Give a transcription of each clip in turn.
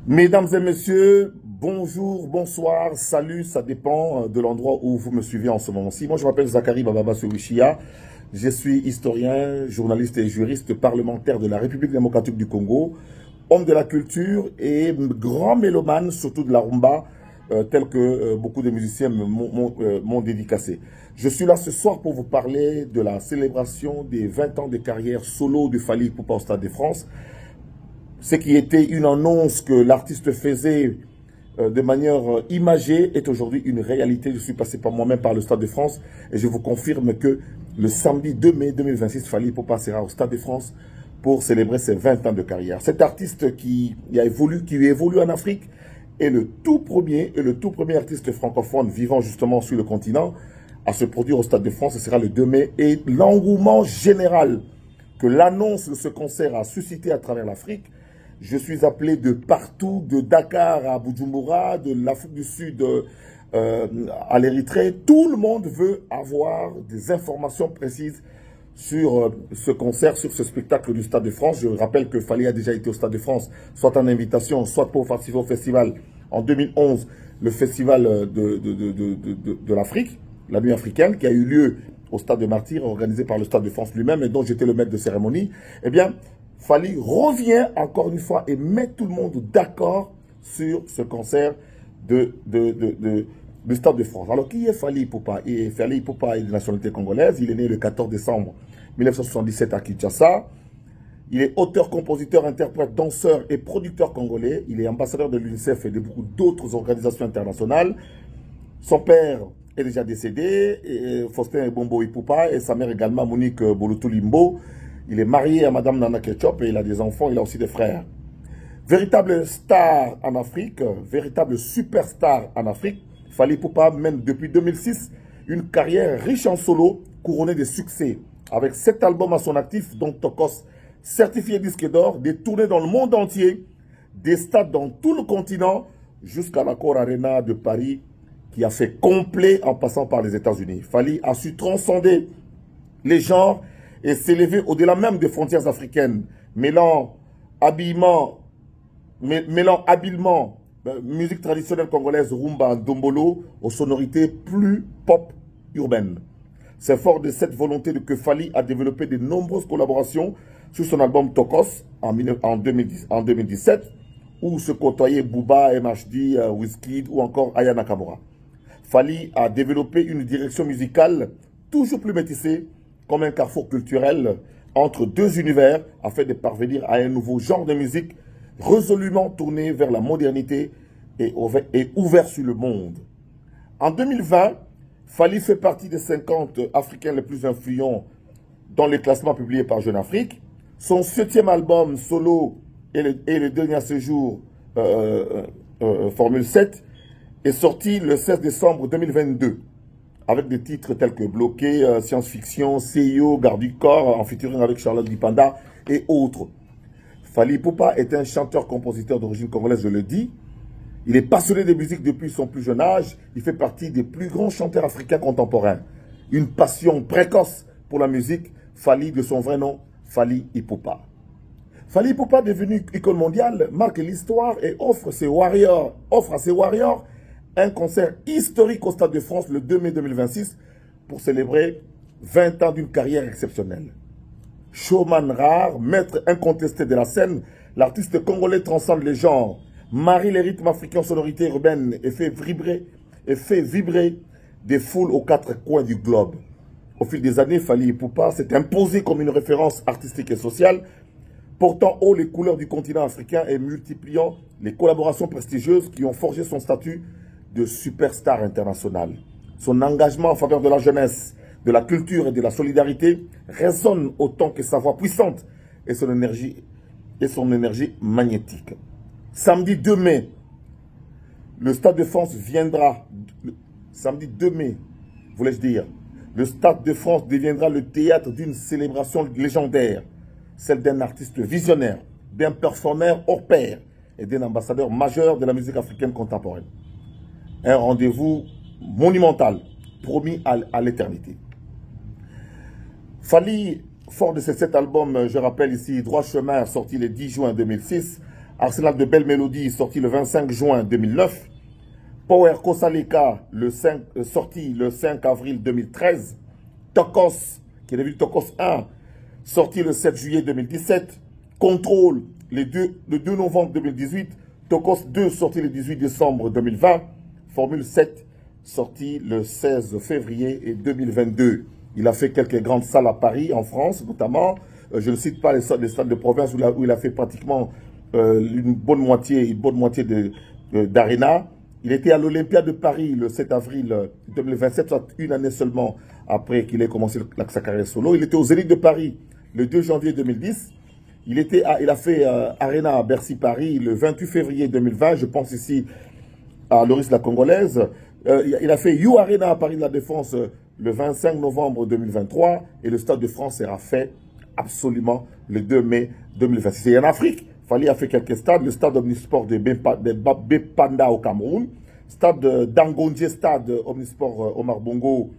Mesdames et messieurs, bonjour, bonsoir, salut, ça dépend de l'endroit où vous me suivez en ce moment-ci. Moi, je m'appelle Zakari Bababa Sowichia. Je suis historien, journaliste et juriste parlementaire de la République démocratique du Congo, homme de la culture et grand mélomane, surtout de la rumba, tel que beaucoup de musiciens m'ont dédicacé. Je suis là ce soir pour vous parler de la célébration des 20 ans de carrière solo de Fally Ipupa au Stade de France. Ce qui était une annonce que l'artiste faisait de manière imagée est aujourd'hui une réalité. Je suis passé par moi-même par le Stade de France et je vous confirme que le samedi 2 mai 2026, Fally Ipupa sera au Stade de France pour célébrer ses 20 ans de carrière. Cet artiste qui évolue en Afrique est le tout premier artiste francophone vivant justement sur le continent à se produire au Stade de France. Ce sera le 2 mai et l'engouement général que l'annonce de ce concert a suscité à travers l'Afrique. Je suis appelé de partout, de Dakar à Bujumbura, de l'Afrique du Sud à l'Érythrée. Tout le monde veut avoir des informations précises sur ce concert, sur ce spectacle du Stade de France. Je rappelle que Fally a déjà été au Stade de France, soit en invitation, soit pour participer au festival en 2011, le festival de l'Afrique, la nuit africaine, qui a eu lieu au Stade de Martyrs, organisé par le Stade de France lui-même et dont j'étais le maître de cérémonie. Eh bien, Fally revient encore une fois et met tout le monde d'accord sur ce concert du Stade de France. Alors, qui est Fally Ipupa? Fally Ipupa est de nationalité congolaise. Il est né le 14 décembre 1977 à Kinshasa. Il est auteur, compositeur, interprète, danseur et producteur congolais. Il est ambassadeur de l'UNICEF et de beaucoup d'autres organisations internationales. Son père est déjà décédé, Faustin Bombo Ipupa, et sa mère également, Monique Bolutulimbo. Il est marié à Madame Nana Ketchup et il a des enfants, il a aussi des frères. Véritable star en Afrique, véritable superstar en Afrique, Fally Ipupa mène depuis 2006 une carrière riche en solo, couronnée de succès, avec 7 albums à son actif, dont Tokos, certifié disque d'or, des tournées dans le monde entier, des stades dans tout le continent, jusqu'à l'Accor Arena de Paris, qui a fait complet en passant par les États-Unis. Fally a su transcender les genres et s'élever au-delà même des frontières africaines, mêlant habilement musique traditionnelle congolaise, rumba, dombolo, aux sonorités plus pop urbaines. C'est fort de cette volonté que Fally a développé de nombreuses collaborations sur son album Tokos en 2017, où se côtoyaient Booba, MHD, Wizkid ou encore Aya Nakamura. Fally a développé une direction musicale toujours plus métissée, comme un carrefour culturel entre deux univers, afin de parvenir à un nouveau genre de musique résolument tourné vers la modernité et ouvert sur le monde. En 2020, Fally fait partie des 50 Africains les plus influents dans les classements publiés par Jeune Afrique. Son 7e album solo et le dernier à ce jour, Formule 7, est sorti le 16 décembre 2022. Avec des titres tels que Bloqué, Science-Fiction, CIO, Garde du Corps, en featuring avec Charlotte Dipanda et autres. Fally Ipupa est un chanteur-compositeur d'origine congolaise, je le dis. Il est passionné de musique depuis son plus jeune âge. Il fait partie des plus grands chanteurs africains contemporains. Une passion précoce pour la musique, Fally de son vrai nom, Fally Ipupa. Fally Ipupa, devenu icône mondiale, marque l'histoire et offre à ses warriors un concert historique au Stade de France le 2 mai 2026 pour célébrer 20 ans d'une carrière exceptionnelle. Showman rare, maître incontesté de la scène, l'artiste congolais transcende les genres, marie les rythmes africains sonorités urbaines et fait vibrer des foules aux 4 coins du globe. Au fil des années, Fally Ipupa s'est imposé comme une référence artistique et sociale, portant haut les couleurs du continent africain et multipliant les collaborations prestigieuses qui ont forgé son statut de superstar international. Son engagement en faveur de la jeunesse, de la culture et de la solidarité résonne autant que sa voix puissante et son énergie magnétique. Samedi 2 mai, le Stade de France viendra, samedi 2 mai, voulais-je dire, le Stade de France deviendra le théâtre d'une célébration légendaire, celle d'un artiste visionnaire, d'un performeur hors pair et d'un ambassadeur majeur de la musique africaine contemporaine. Un rendez-vous monumental, promis à l'éternité. Fally, fort de ces 7 albums, je rappelle ici, Droit Chemin, sorti le 10 juin 2006, Arsenal de Belle Mélodie, sorti le 25 juin 2009. Power Kosaleka, sorti le 5 avril 2013. Tokos, qui est devenu Tokos 1, sorti le 7 juillet 2017. Control, le 2 novembre 2018. Tokos 2, sorti le 18 décembre 2020. Formule 7, sorti le 16 février 2022. Il a fait quelques grandes salles à Paris, en France notamment. Je ne cite pas les salles de province où il a fait pratiquement une bonne moitié d'Arena. Il était à l'Olympia de Paris le 7 avril 2027, soit une année seulement après qu'il ait commencé sa carrière solo. Il était au Zénith de Paris le 2 janvier 2010. Il a fait Arena à Bercy-Paris le 28 février 2020. Je pense ici à Loris la Congolaise. Il a fait You Arena à Paris de la Défense le 25 novembre 2023. Et le Stade de France sera fait absolument le 2 mai 2026. Et en Afrique, Fally a fait quelques stades. Le stade omnisport de Bepanda au Cameroun. Stade d'Angondje, stade omnisport Omar Bongo.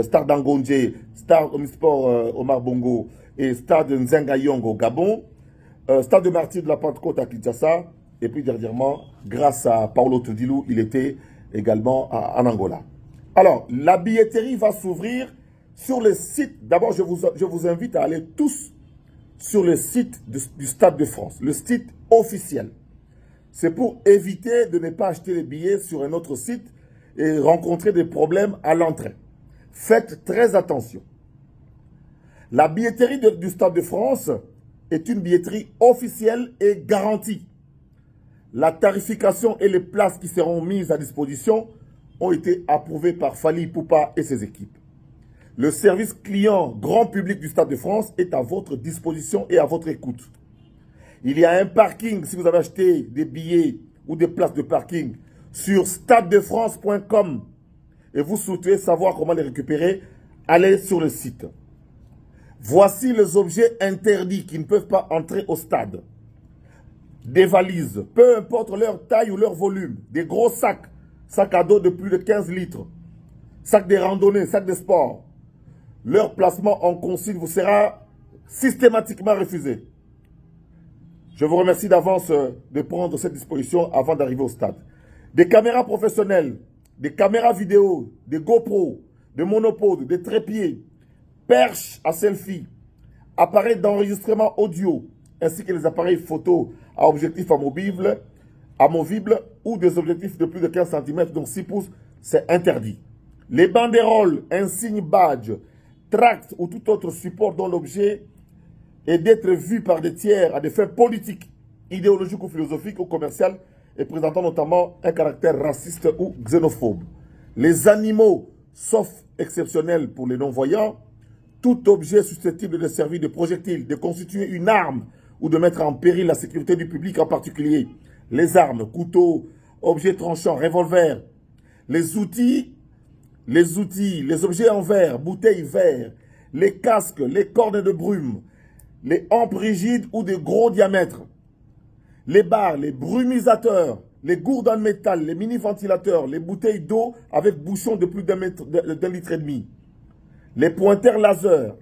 Stade d'Angondje, stade omnisport Omar Bongo. Et stade Nzengayong au Gabon. Stade de Martyrs de la Pentecôte à Kinshasa. Et puis dernièrement, grâce à Paulo Tudilou, il était également en Angola. Alors, la billetterie va s'ouvrir sur le site. D'abord, je vous invite à aller tous sur le site du Stade de France, le site officiel. C'est pour éviter de ne pas acheter les billets sur un autre site et rencontrer des problèmes à l'entrée. Faites très attention. La billetterie du Stade de France est une billetterie officielle et garantie. La tarification et les places qui seront mises à disposition ont été approuvées par Fally Ipupa et ses équipes. Le service client grand public du Stade de France est à votre disposition et à votre écoute. Il y a un parking, si vous avez acheté des billets ou des places de parking, sur stadedefrance.com et vous souhaitez savoir comment les récupérer, allez sur le site. Voici les objets interdits qui ne peuvent pas entrer au stade. Des valises, peu importe leur taille ou leur volume, des gros sacs, sacs à dos de plus de 15 litres, sacs de randonnée, sacs de sport. Leur placement en consigne vous sera systématiquement refusé. Je vous remercie d'avance de prendre cette disposition avant d'arriver au stade. Des caméras professionnelles, des caméras vidéo, des GoPro, des monopodes, des trépieds, perches à selfie, appareils d'enregistrement audio, ainsi que les appareils photo à objectif amovible ou des objectifs de plus de 15 cm, donc 6 pouces, c'est interdit. Les banderoles, insignes, badges, tracts ou tout autre support dont l'objet est d'être vu par des tiers à des fins politiques, idéologiques ou philosophiques ou commerciales et présentant notamment un caractère raciste ou xénophobe. Les animaux, sauf exceptionnels pour les non-voyants, tout objet susceptible de servir de projectile, de constituer une arme ou de mettre en péril la sécurité du public en particulier. Les armes, couteaux, objets tranchants, revolvers, les outils, les objets en verre, bouteilles verre, les casques, les cornes de brume, les hampes rigides ou de gros diamètres, les barres, les brumisateurs, les gourdes en métal, les mini-ventilateurs, les bouteilles d'eau avec bouchon de plus d'1 litre et demi, les pointeurs laser,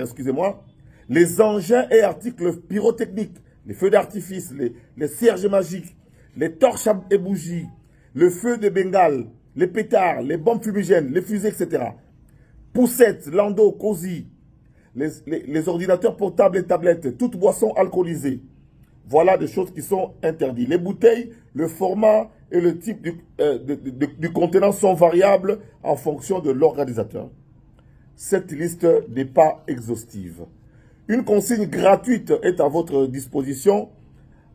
excusez-moi, les engins et articles pyrotechniques, les feux d'artifice, les cierges magiques, les torches et bougies, le feu de Bengale, les pétards, les bombes fumigènes, les fusées, etc. Poussettes, landaux, cosy, les ordinateurs portables et tablettes, toutes boissons alcoolisées. Voilà des choses qui sont interdites. Les bouteilles, le format et le type du contenant sont variables en fonction de l'organisateur. Cette liste n'est pas exhaustive. Une consigne gratuite est à votre disposition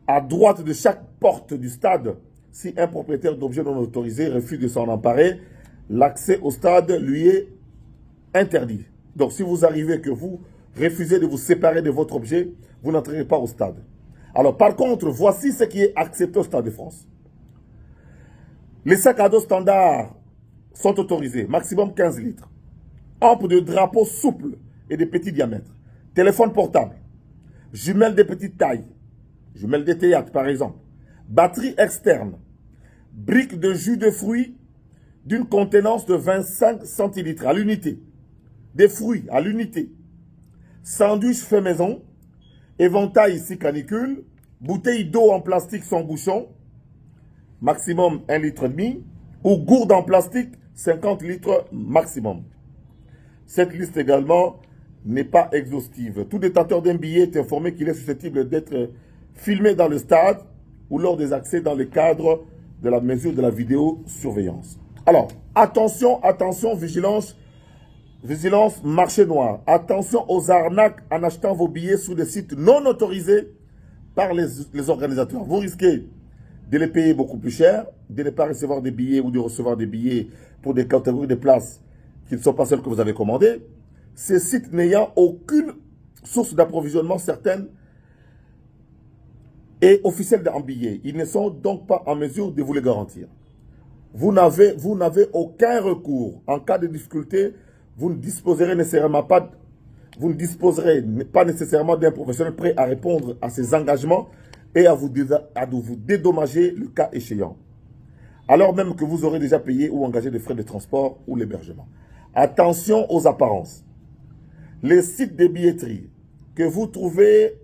à droite de chaque porte du stade. Si un propriétaire d'objet non autorisé refuse de s'en emparer, l'accès au stade lui est interdit. Donc si vous arrivez que vous refusez de vous séparer de votre objet, vous n'entrerez pas au stade. Alors par contre, voici ce qui est accepté au Stade de France. Les sacs à dos standards sont autorisés, maximum 15 litres. Ampes de drapeaux souples et de petits diamètres. Téléphone portable. Jumelles de petite taille. Jumelles de théâtre par exemple. Batterie externe. Briques de jus de fruits d'une contenance de 25 centilitres à l'unité. Des fruits à l'unité. Sandwich fait maison. éventail ici canicule, bouteille d'eau en plastique sans bouchon, maximum 1,5 litre, ou gourde en plastique, 50 litres maximum. Cette liste également n'est pas exhaustive. Tout détenteur d'un billet est informé qu'il est susceptible d'être filmé dans le stade ou lors des accès dans le cadre de la mesure de la vidéosurveillance. Alors, attention, attention, vigilance, marché noir. Attention aux arnaques en achetant vos billets sur des sites non autorisés par les organisateurs. Vous risquez de les payer beaucoup plus cher, de ne pas recevoir des billets ou de recevoir des billets pour des catégories de places qui ne sont pas celles que vous avez commandées. Ces sites n'ayant aucune source d'approvisionnement certaine et officielle en billets. Ils ne sont donc pas en mesure de vous les garantir. Vous n'avez aucun recours. En cas de difficulté, vous ne disposerez pas nécessairement d'un professionnel prêt à répondre à ses engagements et à vous dédommager le cas échéant. Alors même que vous aurez déjà payé ou engagé des frais de transport ou l'hébergement. Attention aux apparences. Les sites de billetterie que vous trouvez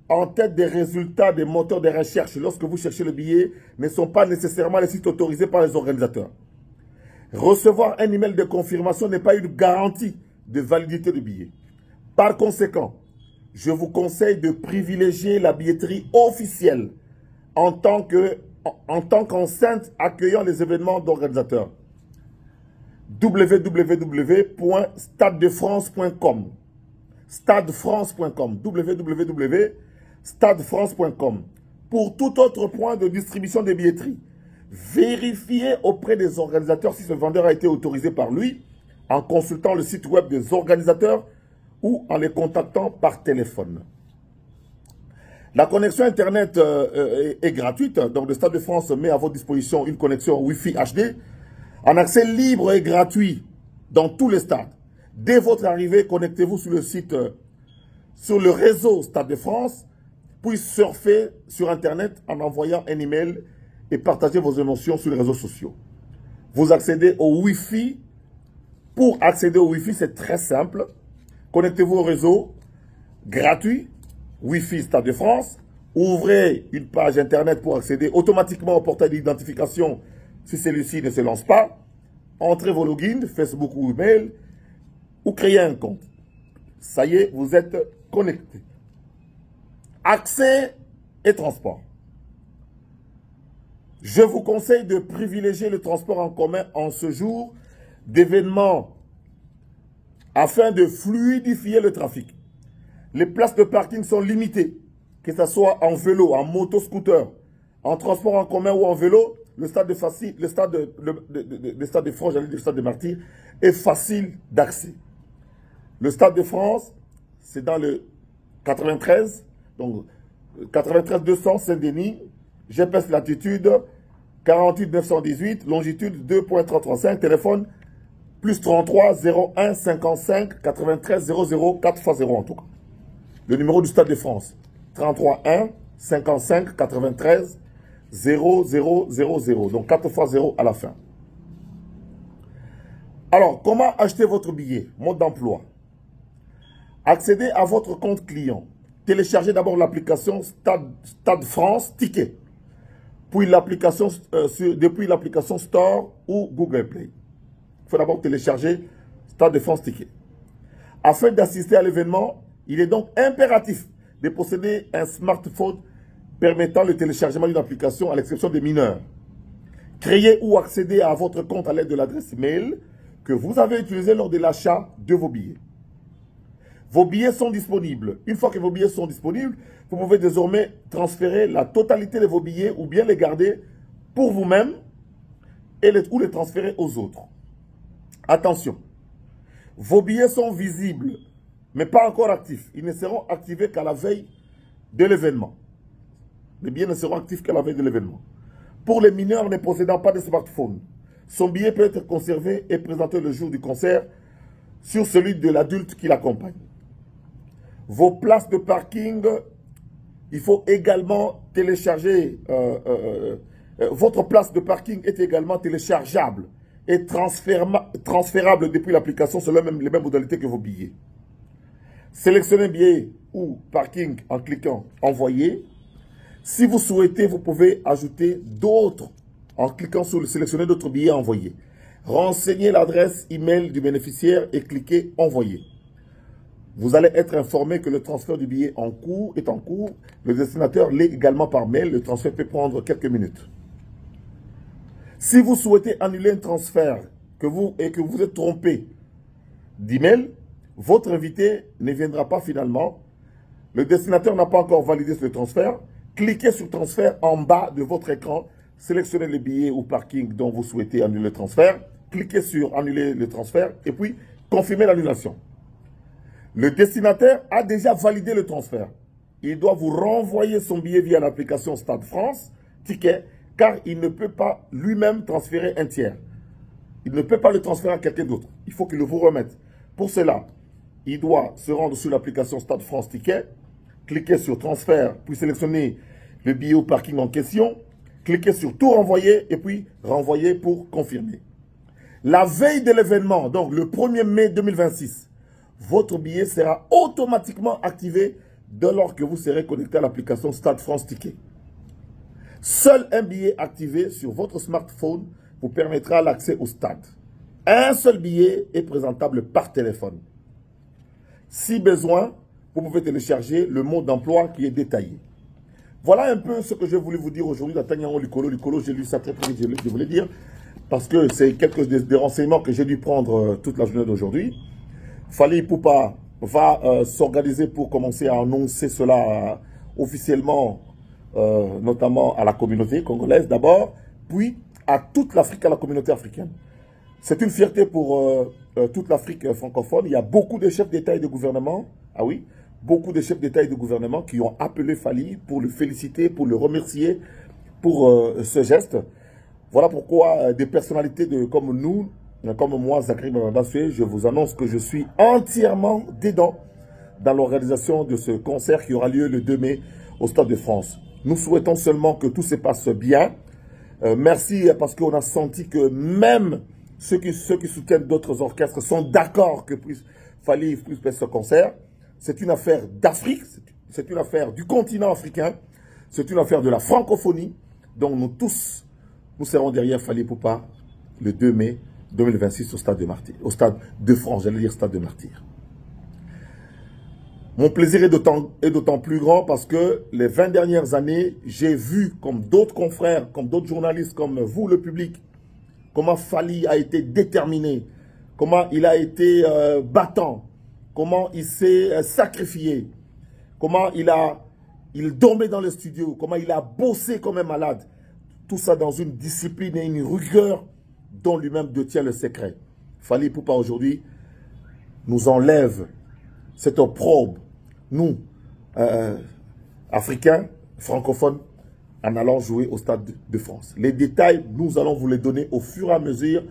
en tête des résultats des moteurs de recherche lorsque vous cherchez le billet ne sont pas nécessairement les sites autorisés par les organisateurs. Recevoir un email de confirmation n'est pas une garantie de validité du billet. Par conséquent, je vous conseille de privilégier la billetterie officielle en tant qu'enceinte accueillant les événements d'organisateurs. www.stadedefrance.com stadefrance.com www.stadefrance.com. Pour tout autre point de distribution des billetteries, vérifiez auprès des organisateurs si ce vendeur a été autorisé par lui en consultant le site web des organisateurs ou en les contactant par téléphone. La connexion Internet est gratuite, donc le Stade de France met à votre disposition une connexion Wi-Fi HD en accès libre et gratuit dans tous les stades. Dès votre arrivée, connectez-vous sur le site, sur le réseau Stade de France, puis surfer sur Internet en envoyant un email et partagez vos émotions sur les réseaux sociaux. Vous accédez au Wi-Fi. Pour accéder au Wi-Fi, c'est très simple. Connectez-vous au réseau gratuit, Wi-Fi Stade de France. Ouvrez une page Internet pour accéder automatiquement au portail d'identification si celui-ci ne se lance pas. Entrez vos logins, Facebook ou email, ou créez un compte. Ça y est, vous êtes connecté. Accès et transport. Je vous conseille de privilégier le transport en commun en ce jour d'événements afin de fluidifier le trafic. Les places de parking sont limitées, que ce soit en vélo, en moto, scooter, en transport en commun ou en vélo. Le stade de France, j'allais dire le stade de Martyrs, est facile d'accès. Le stade de France, c'est dans le 93, donc 93 200 Saint-Denis, GPS latitude 48 918, longitude 2.335, téléphone plus 33 01 55 93 00 4 x 0 en tout cas. Le numéro du Stade de France, 33 1 55 93 0000, donc 4 x 0 à la fin. Alors, comment acheter votre billet? Mode d'emploi. Accédez à votre compte client. Téléchargez d'abord l'application Stade France Ticket. Puis l'application depuis l'application Store ou Google Play. Il faut d'abord télécharger Stade de France Ticket. Afin d'assister à l'événement, il est donc impératif de posséder un smartphone permettant le téléchargement d'une application à l'exception des mineurs. Créez ou accédez à votre compte à l'aide de l'adresse email que vous avez utilisée lors de l'achat de vos billets. Vos billets sont disponibles. Une fois que vos billets sont disponibles, vous pouvez désormais transférer la totalité de vos billets ou bien les garder pour vous-même ou les transférer aux autres. Attention, vos billets sont visibles, mais pas encore actifs. Ils ne seront activés qu'à la veille de l'événement. Les billets ne seront actifs qu'à la veille de l'événement. Pour les mineurs ne possédant pas de smartphone, son billet peut être conservé et présenté le jour du concert sur celui de l'adulte qui l'accompagne. Vos places de parking, il faut également télécharger, votre place de parking est également téléchargeable et transférable depuis l'application selon les mêmes modalités que vos billets. Sélectionnez un billet ou parking en cliquant envoyer. Si vous souhaitez, vous pouvez ajouter d'autres en cliquant sur le sélectionner d'autres billets envoyés. Renseignez l'adresse email du bénéficiaire et cliquez envoyer. Vous allez être informé que le transfert du billet est en cours. Le destinataire l'est également par mail. Le transfert peut prendre quelques minutes. Si vous souhaitez annuler un transfert et que vous êtes trompé d'email, votre invité ne viendra pas finalement. Le destinataire n'a pas encore validé ce transfert. Cliquez sur transfert en bas de votre écran. Sélectionnez le billet ou parking dont vous souhaitez annuler le transfert. Cliquez sur annuler le transfert et puis confirmez l'annulation. Le destinataire a déjà validé le transfert. Il doit vous renvoyer son billet via l'application Stade France Ticket, car il ne peut pas lui-même transférer un tiers. Il ne peut pas le transférer à quelqu'un d'autre. Il faut qu'il le vous remette. Pour cela, il doit se rendre sur l'application Stade France Ticket, cliquer sur transfert, puis sélectionner le billet au parking en question, cliquez sur tout renvoyer et puis renvoyer pour confirmer. La veille de l'événement, donc le 1er mai 2026, votre billet sera automatiquement activé dès lors que vous serez connecté à l'application Stade France Ticket. Seul un billet activé sur votre smartphone vous permettra l'accès au stade. Un seul billet est présentable par téléphone. Si besoin, vous pouvez télécharger le mode d'emploi qui est détaillé. Voilà un peu ce que je voulais vous dire aujourd'hui. Likolo, j'ai lu ça très vite, je voulais dire, parce que c'est quelques des renseignements que j'ai dû prendre toute la journée d'aujourd'hui. Fally Ipupa va s'organiser pour commencer à annoncer cela officiellement, notamment à la communauté congolaise d'abord, puis à toute l'Afrique, à la communauté africaine. C'est une fierté pour toute l'Afrique francophone. Il y a beaucoup de chefs d'État et de gouvernement, ah oui, beaucoup de chefs d'État et de gouvernement qui ont appelé Fally pour le féliciter, pour le remercier pour ce geste. Voilà pourquoi des personnalités comme nous, comme moi, Zakari Bababassoué, je vous annonce que je suis entièrement dedans dans l'organisation de ce concert qui aura lieu le 2 mai au Stade de France. Nous souhaitons seulement que tout se passe bien. Merci parce qu'on a senti que même ceux qui soutiennent d'autres orchestres sont d'accord que Fally puisse faire ce concert. C'est une affaire d'Afrique, c'est une affaire du continent africain, c'est une affaire de la francophonie. Donc nous tous, nous serons derrière Fally Ipupa le 2 mai 2026 au Stade de France, j'allais dire Stade de Martyrs. Mon plaisir est d'autant plus grand parce que les 20 dernières années, j'ai vu comme d'autres confrères, comme d'autres journalistes, comme vous le public, comment Fally a été déterminé, comment il a été battant, comment il s'est sacrifié, comment il dormait dans le studio, comment il a bossé comme un malade. Tout ça dans une discipline et une rigueur dont lui-même détient le secret. Fally Ipupa aujourd'hui nous enlève cette opprobre, nous, Africains, francophones, en allant jouer au Stade de France. Les détails, nous allons vous les donner au fur et à mesure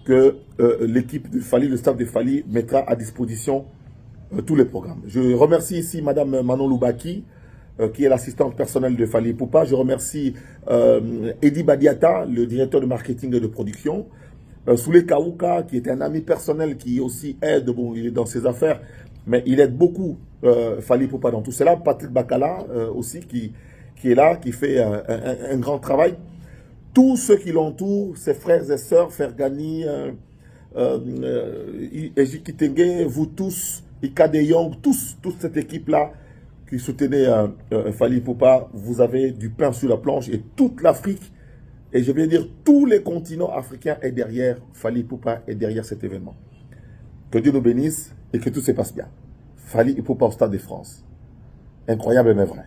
que l'équipe de Fally, le staff de Fally, mettra à disposition tous les programmes. Je remercie ici Madame Manon Loubaki, qui est l'assistante personnelle de Fally Ipupa. Je remercie Edi Badiata, le directeur de marketing et de production. Soulé Kaouka, qui est un ami personnel qui aussi aide, bon, il est dans ses affaires, mais il aide beaucoup Fally Ipupa dans tout cela. Patrick Bakala aussi, qui est là, qui fait un grand travail. Tous ceux qui l'entourent, ses frères et sœurs, Fergani, Ejikitenge, vous tous, Ika De Jong, toute cette équipe-là qui soutenait Fally Ipupa, vous avez du pain sur la planche et toute l'Afrique, et je vais dire tous les continents africains est derrière Fally Ipupa, est derrière cet événement. Que Dieu nous bénisse et que tout se passe bien. Fally Ipupa au Stade de France. Incroyable mais vrai.